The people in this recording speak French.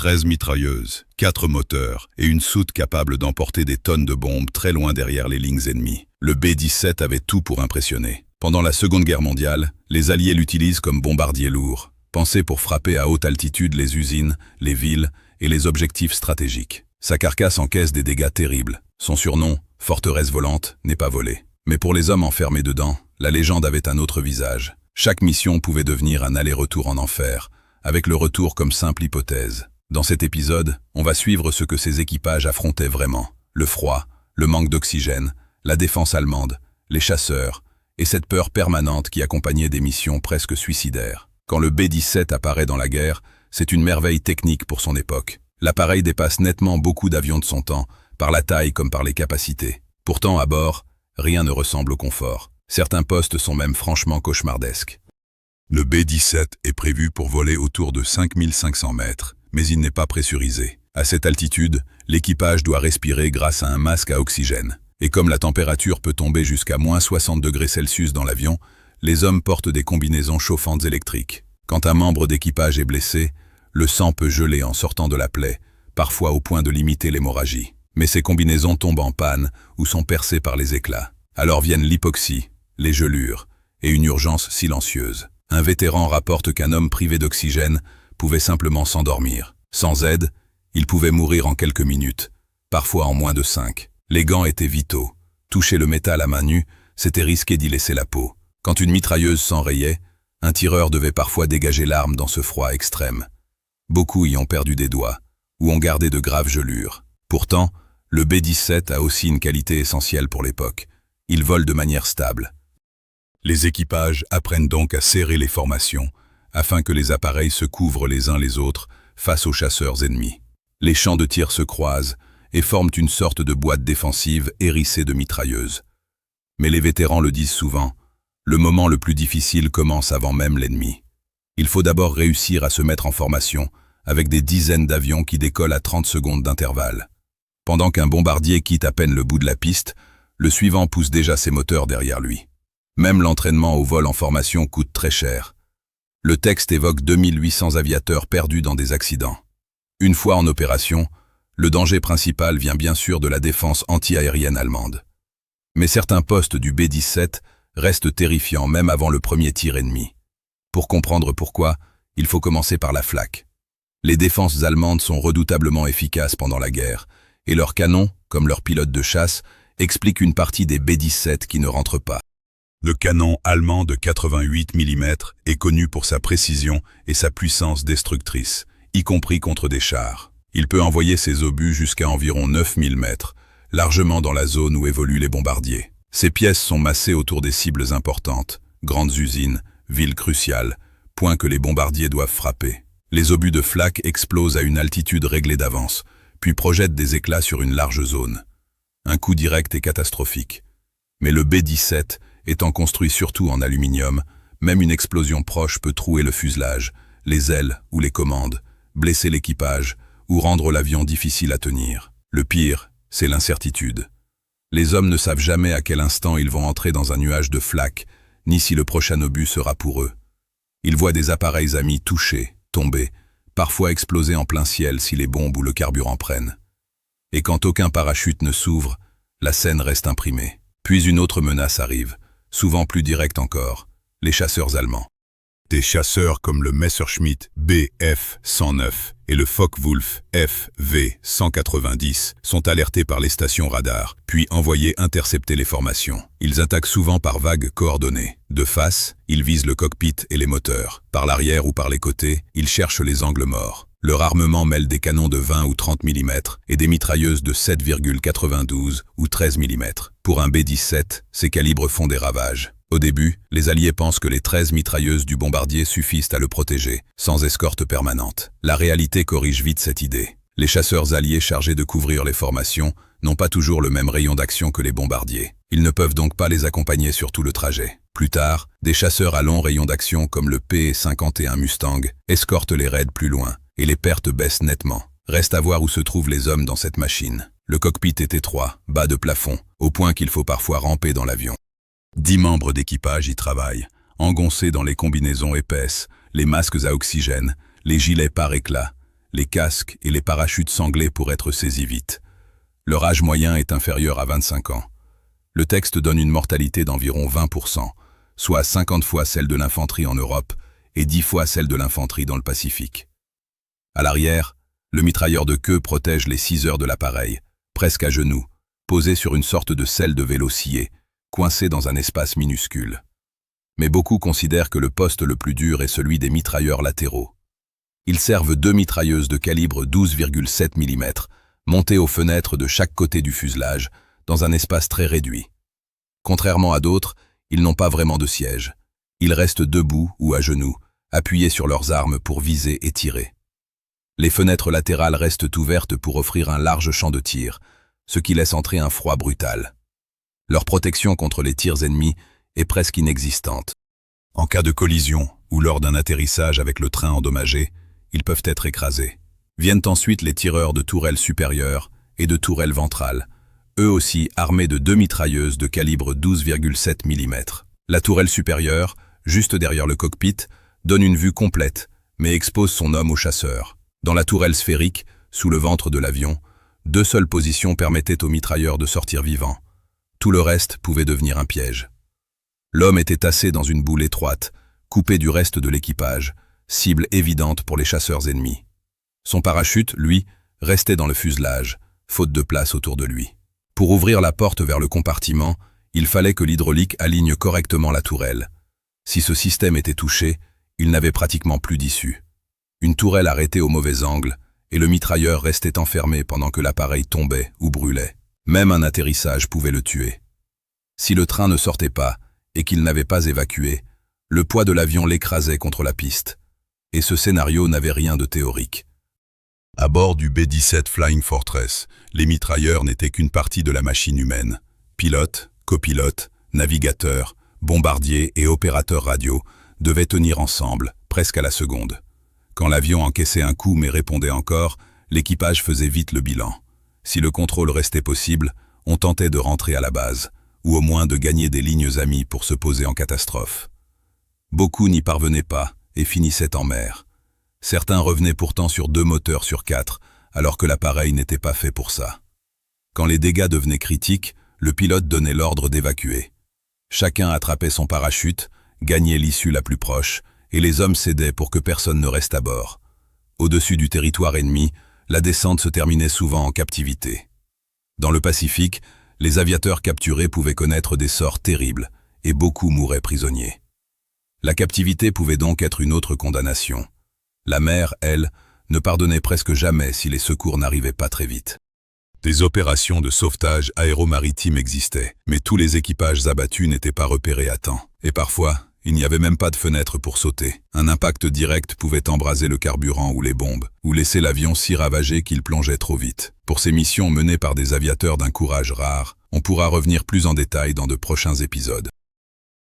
13 mitrailleuses, 4 moteurs et une soute capable d'emporter des tonnes de bombes très loin derrière les lignes ennemies. Le B-17 avait tout pour impressionner. Pendant la Seconde Guerre mondiale, les Alliés l'utilisent comme bombardier lourd, pensé pour frapper à haute altitude les usines, les villes et les objectifs stratégiques. Sa carcasse encaisse des dégâts terribles. Son surnom, forteresse volante, n'est pas volé. Mais pour les hommes enfermés dedans, la légende avait un autre visage. Chaque mission pouvait devenir un aller-retour en enfer, avec le retour comme simple hypothèse. Dans cet épisode, on va suivre ce que ces équipages affrontaient vraiment. Le froid, le manque d'oxygène, la défense allemande, les chasseurs, et cette peur permanente qui accompagnait des missions presque suicidaires. Quand le B-17 apparaît dans la guerre, c'est une merveille technique pour son époque. L'appareil dépasse nettement beaucoup d'avions de son temps, par la taille comme par les capacités. Pourtant, à bord, rien ne ressemble au confort. Certains postes sont même franchement cauchemardesques. Le B-17 est prévu pour voler autour de 5500 mètres, mais il n'est pas pressurisé. À cette altitude, l'équipage doit respirer grâce à un masque à oxygène. Et comme la température peut tomber jusqu'à moins 60 degrés Celsius dans l'avion, les hommes portent des combinaisons chauffantes électriques. Quand un membre d'équipage est blessé, le sang peut geler en sortant de la plaie, parfois au point de limiter l'hémorragie. Mais ces combinaisons tombent en panne ou sont percées par les éclats. Alors viennent l'hypoxie, les gelures et une urgence silencieuse. Un vétéran rapporte qu'un homme privé d'oxygène pouvait simplement s'endormir. Sans aide, il pouvait mourir en quelques minutes, parfois en moins de 5. Les gants étaient vitaux. Toucher le métal à main nue, c'était risquer d'y laisser la peau. Quand une mitrailleuse s'enrayait, un tireur devait parfois dégager l'arme dans ce froid extrême. Beaucoup y ont perdu des doigts, ou ont gardé de graves gelures. Pourtant, le B-17 a aussi une qualité essentielle pour l'époque. Il vole de manière stable. Les équipages apprennent donc à serrer les formations, afin que les appareils se couvrent les uns les autres face aux chasseurs ennemis. Les champs de tir se croisent et forment une sorte de boîte défensive hérissée de mitrailleuses. Mais les vétérans le disent souvent, le moment le plus difficile commence avant même l'ennemi. Il faut d'abord réussir à se mettre en formation, avec des dizaines d'avions qui décollent à 30 secondes d'intervalle. Pendant qu'un bombardier quitte à peine le bout de la piste, le suivant pousse déjà ses moteurs derrière lui. Même l'entraînement au vol en formation coûte très cher. Le texte évoque 2800 aviateurs perdus dans des accidents. Une fois en opération, le danger principal vient bien sûr de la défense anti-aérienne allemande. Mais certains postes du B-17 restent terrifiants même avant le premier tir ennemi. Pour comprendre pourquoi, il faut commencer par la flak. Les défenses allemandes sont redoutablement efficaces pendant la guerre, et leurs canons, comme leurs pilotes de chasse, expliquent une partie des B-17 qui ne rentrent pas. Le canon allemand de 88 mm est connu pour sa précision et sa puissance destructrice, y compris contre des chars. Il peut envoyer ses obus jusqu'à environ 9000 mètres, largement dans la zone où évoluent les bombardiers. Ces pièces sont massées autour des cibles importantes, grandes usines, villes cruciales, points que les bombardiers doivent frapper. Les obus de flak explosent à une altitude réglée d'avance, puis projettent des éclats sur une large zone. Un coup direct est catastrophique. Mais le B-17, étant construit surtout en aluminium, même une explosion proche peut trouer le fuselage, les ailes ou les commandes, blesser l'équipage ou rendre l'avion difficile à tenir. Le pire, c'est l'incertitude. Les hommes ne savent jamais à quel instant ils vont entrer dans un nuage de flak, ni si le prochain obus sera pour eux. Ils voient des appareils amis touchés, tomber, parfois exploser en plein ciel si les bombes ou le carburant prennent. Et quand aucun parachute ne s'ouvre, la scène reste imprimée. Puis une autre menace arrive, souvent plus directe encore, les chasseurs allemands. Des chasseurs comme le Messerschmitt Bf-109 et le Focke-Wulf FV-190 sont alertés par les stations radars, puis envoyés intercepter les formations. Ils attaquent souvent par vagues coordonnées. De face, ils visent le cockpit et les moteurs. Par l'arrière ou par les côtés, ils cherchent les angles morts. Leur armement mêle des canons de 20 ou 30 mm et des mitrailleuses de 7,92 ou 13 mm. Pour un B-17, ces calibres font des ravages. Au début, les Alliés pensent que les 13 mitrailleuses du bombardier suffisent à le protéger, sans escorte permanente. La réalité corrige vite cette idée. Les chasseurs alliés chargés de couvrir les formations n'ont pas toujours le même rayon d'action que les bombardiers. Ils ne peuvent donc pas les accompagner sur tout le trajet. Plus tard, des chasseurs à long rayon d'action comme le P-51 Mustang escortent les raids plus loin, et les pertes baissent nettement. Reste à voir où se trouvent les hommes dans cette machine. Le cockpit est étroit, bas de plafond, au point qu'il faut parfois ramper dans l'avion. 10 membres d'équipage y travaillent, engoncés dans les combinaisons épaisses, les masques à oxygène, les gilets par éclat, les casques et les parachutes sanglés pour être saisis vite. Leur âge moyen est inférieur à 25 ans. Le texte donne une mortalité d'environ 20%, soit 50 fois celle de l'infanterie en Europe et 10 fois celle de l'infanterie dans le Pacifique. À l'arrière, le mitrailleur de queue protège les 6 heures de l'appareil, presque à genoux, posé sur une sorte de selle de vélo scié, coincé dans un espace minuscule. Mais beaucoup considèrent que le poste le plus dur est celui des mitrailleurs latéraux. Ils servent 2 mitrailleuses de calibre 12,7 mm, montées aux fenêtres de chaque côté du fuselage, dans un espace très réduit. Contrairement à d'autres, ils n'ont pas vraiment de siège. Ils restent debout ou à genoux, appuyés sur leurs armes pour viser et tirer. Les fenêtres latérales restent ouvertes pour offrir un large champ de tir, ce qui laisse entrer un froid brutal. Leur protection contre les tirs ennemis est presque inexistante. En cas de collision ou lors d'un atterrissage avec le train endommagé, ils peuvent être écrasés. Viennent ensuite les tireurs de tourelles supérieures et de tourelles ventrales, eux aussi armés de 2 mitrailleuses de calibre 12,7 mm. La tourelle supérieure, juste derrière le cockpit, donne une vue complète, mais expose son homme au chasseur. Dans la tourelle sphérique, sous le ventre de l'avion, 2 seules positions permettaient aux mitrailleurs de sortir vivants. Tout le reste pouvait devenir un piège. L'homme était tassé dans une boule étroite, coupé du reste de l'équipage, cible évidente pour les chasseurs ennemis. Son parachute, lui, restait dans le fuselage, faute de place autour de lui. Pour ouvrir la porte vers le compartiment, il fallait que l'hydraulique aligne correctement la tourelle. Si ce système était touché, il n'avait pratiquement plus d'issue. Une tourelle arrêtée au mauvais angle, et le mitrailleur restait enfermé pendant que l'appareil tombait ou brûlait. Même un atterrissage pouvait le tuer. Si le train ne sortait pas, et qu'il n'avait pas évacué, le poids de l'avion l'écrasait contre la piste. Et ce scénario n'avait rien de théorique. À bord du B-17 Flying Fortress, les mitrailleurs n'étaient qu'une partie de la machine humaine. Pilotes, copilotes, navigateurs, bombardiers et opérateurs radio devaient tenir ensemble, presque à la seconde. Quand l'avion encaissait un coup mais répondait encore, l'équipage faisait vite le bilan. Si le contrôle restait possible, on tentait de rentrer à la base, ou au moins de gagner des lignes amies pour se poser en catastrophe. Beaucoup n'y parvenaient pas et finissaient en mer. Certains revenaient pourtant sur 2 moteurs sur 4, alors que l'appareil n'était pas fait pour ça. Quand les dégâts devenaient critiques, le pilote donnait l'ordre d'évacuer. Chacun attrapait son parachute, gagnait l'issue la plus proche, et les hommes cédaient pour que personne ne reste à bord. Au-dessus du territoire ennemi, la descente se terminait souvent en captivité. Dans le Pacifique, les aviateurs capturés pouvaient connaître des sorts terribles, et beaucoup mouraient prisonniers. La captivité pouvait donc être une autre condamnation. La mer, elle, ne pardonnait presque jamais si les secours n'arrivaient pas très vite. Des opérations de sauvetage aéromaritime existaient, mais tous les équipages abattus n'étaient pas repérés à temps. Et parfois, il n'y avait même pas de fenêtre pour sauter. Un impact direct pouvait embraser le carburant ou les bombes, ou laisser l'avion si ravagé qu'il plongeait trop vite. Pour ces missions menées par des aviateurs d'un courage rare, on pourra revenir plus en détail dans de prochains épisodes.